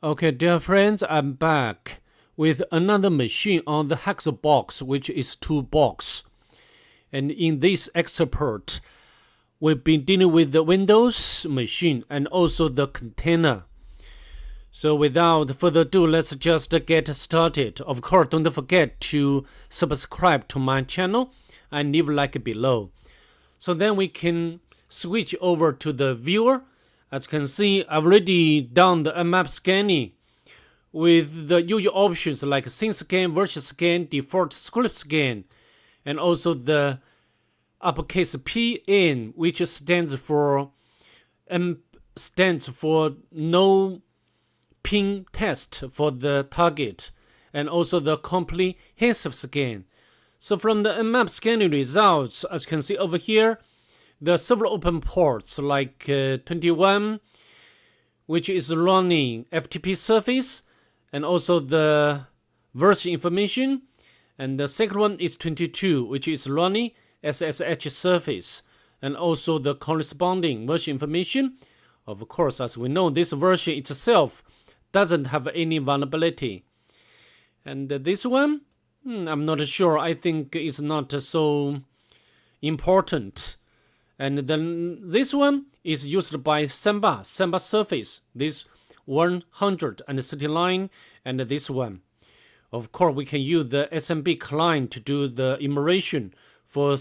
Okay, dear friends, I'm back with another machine on the Hackthebox, which is Toolbox. And in this expert, we've been dealing with the Windows machine and also the container. So without further ado, let's just get started. Of course, don't forget to subscribe to my channel and leave a like below. So then we can switch over to the viewer. As you can see, I've already done the map scanning with the usual options like scene scan, version scan, default script scan, and also the uppercase PN, which stands for no pin test for the target, and also the comprehensive scan. So from the map scanning results, as you can see over here, the several open ports like 21, which is running FTP service, and also the version information. And the second one is 22, which is running SSH service, and also the corresponding version information. Of course, as we know, this version itself doesn't have any vulnerability. And this one, I'm not sure. I think it's not so important. And then this one is used by Samba service, this 139, and this one. Of course, we can use the SMB client to do the immersion for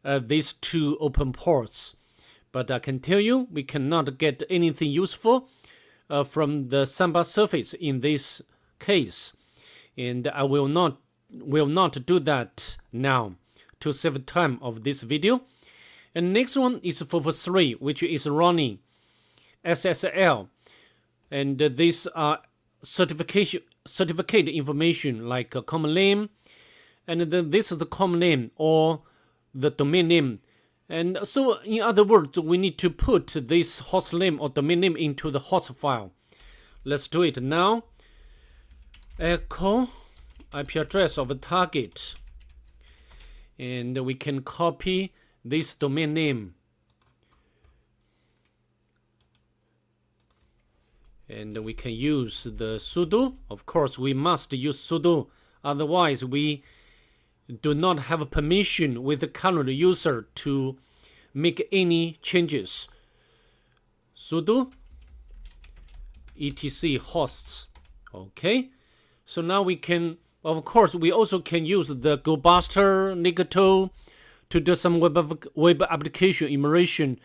these two open ports. But I can tell you, we cannot get anything useful from the Samba service in this case. And I will not do that now to save time of this video. And next one is 443, which is running SSL. And these are certificate information like a common name. And then this is the common name or the domain name. And so in other words, we need to put this host name or domain name into the host file. Let's do it now. Echo IP address of the target. And we can copy this domain name, and we can use the sudo. Of course, we must use sudo, otherwise we do not have permission with the current user to make any changes. Sudo etc hosts. Okay, so now we can, of course, we also can use the GoBuster, Nigato to do some web application immersion,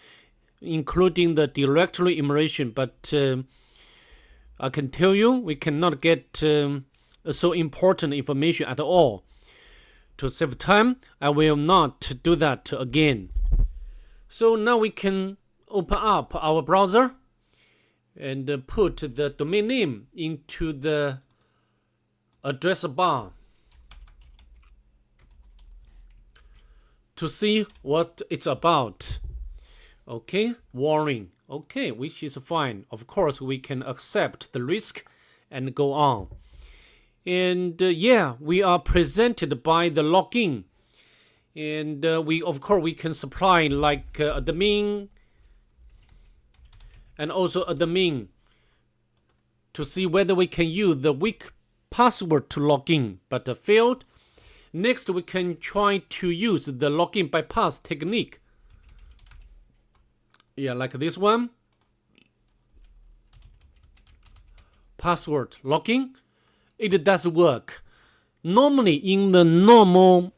including the directory immersion. But I can tell you, we cannot get so important information at all. To save time, I will not do that again. So now we can open up our browser and put the domain name into the address bar to see what it's about. Okay, warning. Okay, which is fine. Of course, we can accept the risk and go on. And yeah, we are presented by the login. And we can supply like admin and also admin to see whether we can use the weak password to log in, but failed. Next, we can try to use the login bypass technique. Yeah, like this one. Password login. It does work. Normally, in the normal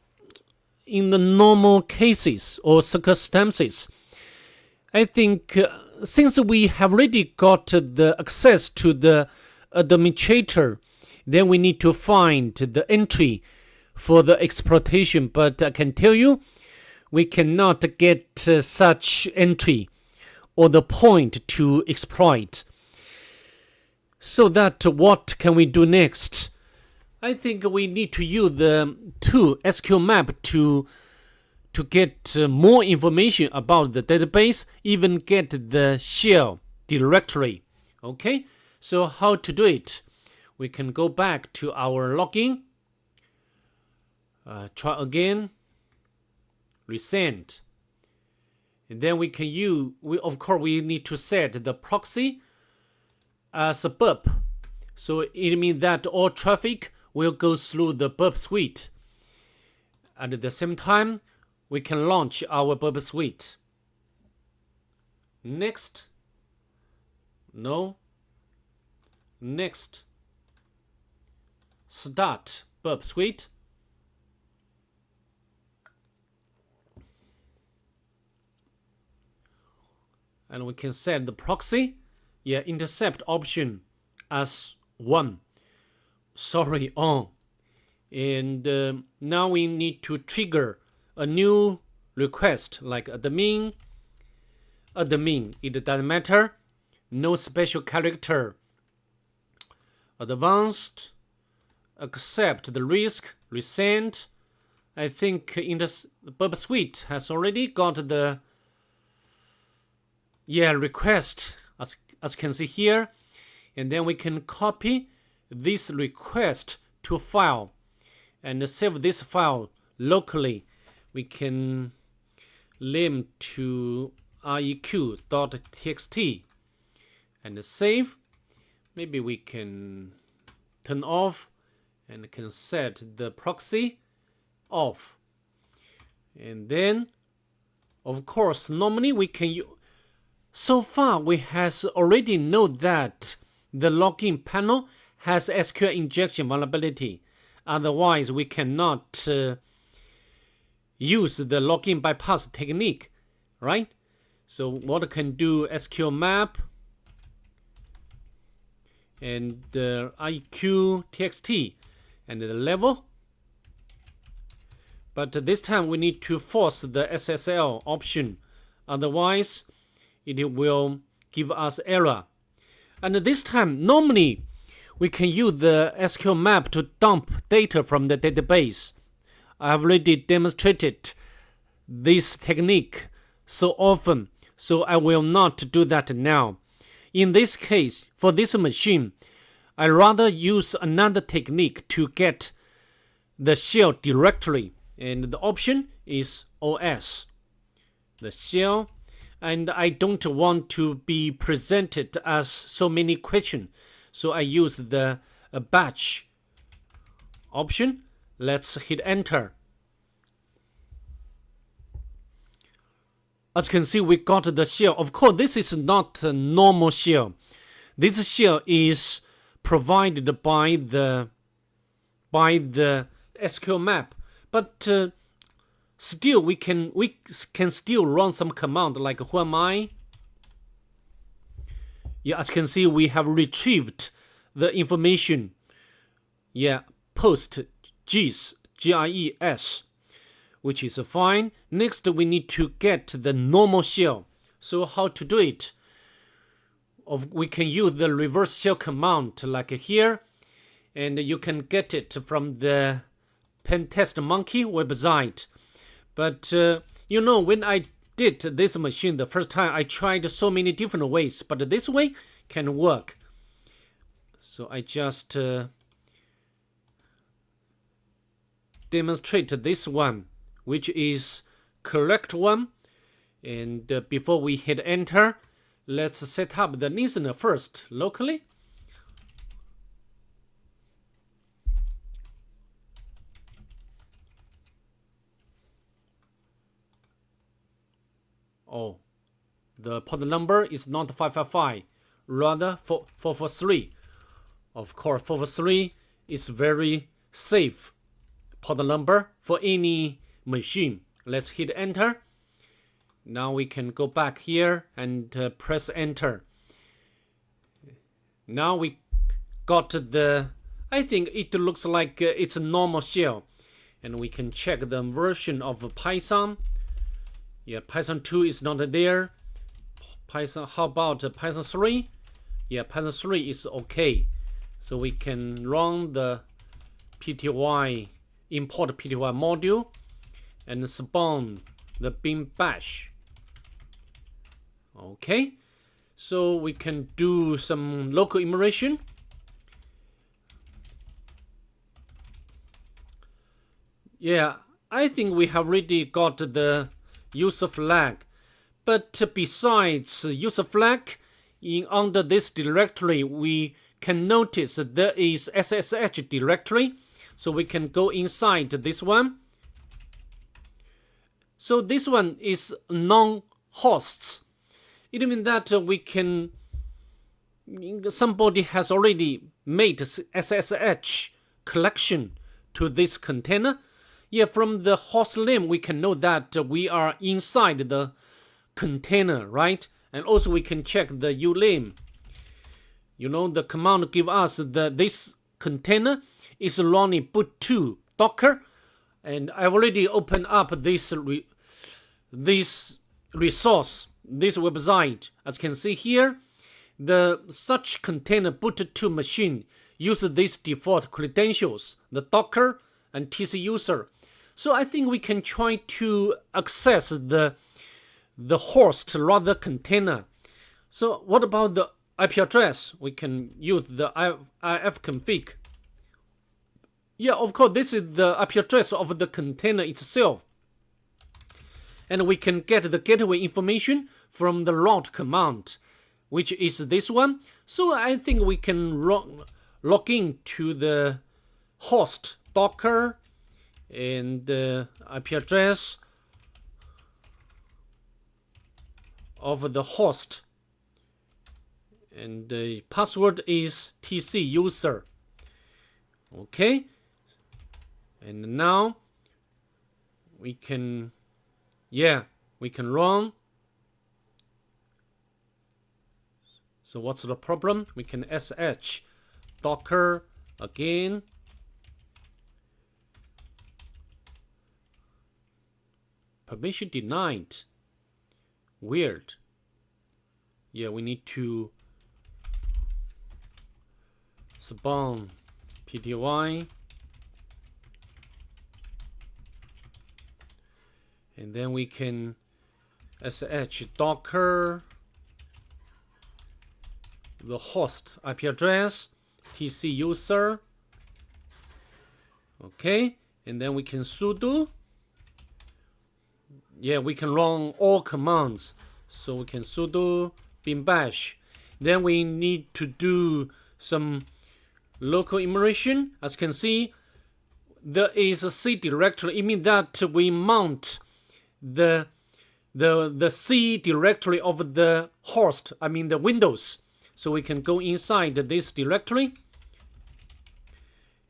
cases or circumstances, I think since we have already got the access to the administrator, then we need to find the entry for the exploitation. But I can tell you, we cannot get such entry or the point to exploit. So that what can we do next? I think we need to use the tool SQLMAP to get more information about the database, even get the shell directory. Okay, so how to do it? We can go back to our login. Try again, resend. And then we can use, of course, we need to set the proxy as a burp. So it means that all traffic will go through the burp suite. And at the same time, we can launch our burp suite. Next. No. Next. Start burp suite. And we can set the proxy, intercept option as 1. Sorry, on. And now we need to trigger a new request like admin. It doesn't matter. No special character. Advanced. Accept the risk. Resend. I think in the burp suite has already got the request as you can see here. And then we can copy this request to file and save this file locally. We can name to req.txt and save. Maybe we can turn off and can set the proxy off. And then, of course, normally we can use. So far, we has already know that the login panel has SQL injection vulnerability. Otherwise, we cannot use the login bypass technique, right? So what can do SQLMAP and IQ TXT and the level. But this time we need to force the SSL option. Otherwise, it will give us error. And this time, normally, we can use the SQLMAP to dump data from the database. I have already demonstrated this technique so often, so I will not do that now. In this case, for this machine, I rather use another technique to get the shell directly. And the option is OS. The shell. And I don't want to be presented as so many questions. So I use the batch option. Let's hit enter. As you can see, we got the shell. Of course, this is not a normal shell. This shell is provided by the SQLMAP. But still, we can still run some command like who am I? As you can see, we have retrieved the information. Post GIS, GIES, which is fine. Next, we need to get the normal shell. So how to do it? We can use the reverse shell command like here, and you can get it from the Pentest Monkey website. But when I did this machine the first time, I tried so many different ways, but this way can work. So I just demonstrate this one, which is correct one. And before we hit enter, let's set up the listener first locally. Oh, the port number is not 555, rather 443. Of course, 443 is very safe port number for any machine. Let's hit enter. Now we can go back here and press enter. Now we got I think it looks like it's a normal shell. And we can check the version of Python. Python 2 is not there. Python, how about Python 3? Python 3 is okay. So we can run the PTY, import PTY module, and spawn the bin bash. Okay, so we can do some local immersion. I think we have already got the user flag, but besides user flag, under this directory we can notice that there is SSH directory. So we can go inside this one. So this one is non-hosts. It means that we can, somebody has already made SSH collection to this container. Yeah, from the host name, we can know that we are inside the container, right? And also we can check the uname. You know, the command give us this container is running boot2 Docker. And I've already opened up this resource, this website. As you can see here, the such container boot2 machine uses these default credentials, the Docker and TC user. So I think we can try to access the host rather container. So what about the IP address? We can use the ifconfig. Yeah, of course, this is the IP address of the container itself. And we can get the gateway information from the route command, which is this one. So I think we can log in to the host Docker and the IP address of the host. And the password is TC user. Okay. And now we can, we can run. So what's the problem? We can sh docker again. Permission denied. Weird. Yeah, we need to spawn pty. And then we can sh docker the host IP address, TC user. Okay, and then we can sudo. Yeah, we can run all commands. So we can sudo bin bash. Then we need to do some local immersion. As you can see, there is a C directory. It means that we mount the C directory of the host, I mean the Windows. So we can go inside this directory.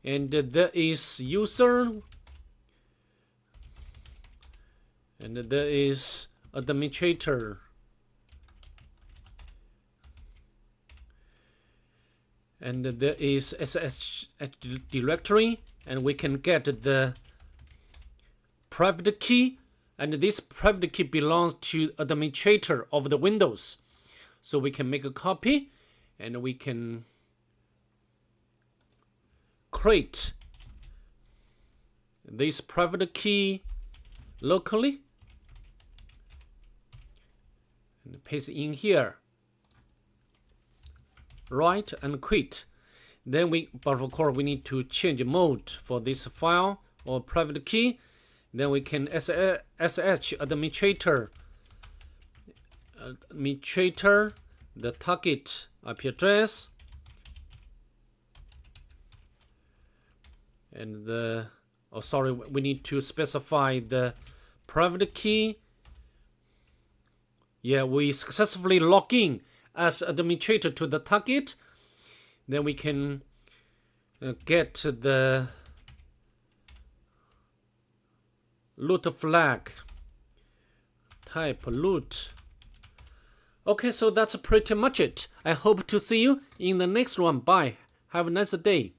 And there is user. And there is administrator. And there is SSH directory. And we can get the private key. And this private key belongs to administrator of the Windows. So we can make a copy. And we can create this private key locally. And paste in here. Right, and quit. Then but of course we need to change mode for this file or private key. Then we can sh administrator, the target IP address, and we need to specify the private key. Yeah, we successfully log in as administrator to the target. Then we can get the root flag, type root. Okay, so that's pretty much it. I hope to see you in the next one. Bye. Have a nice day.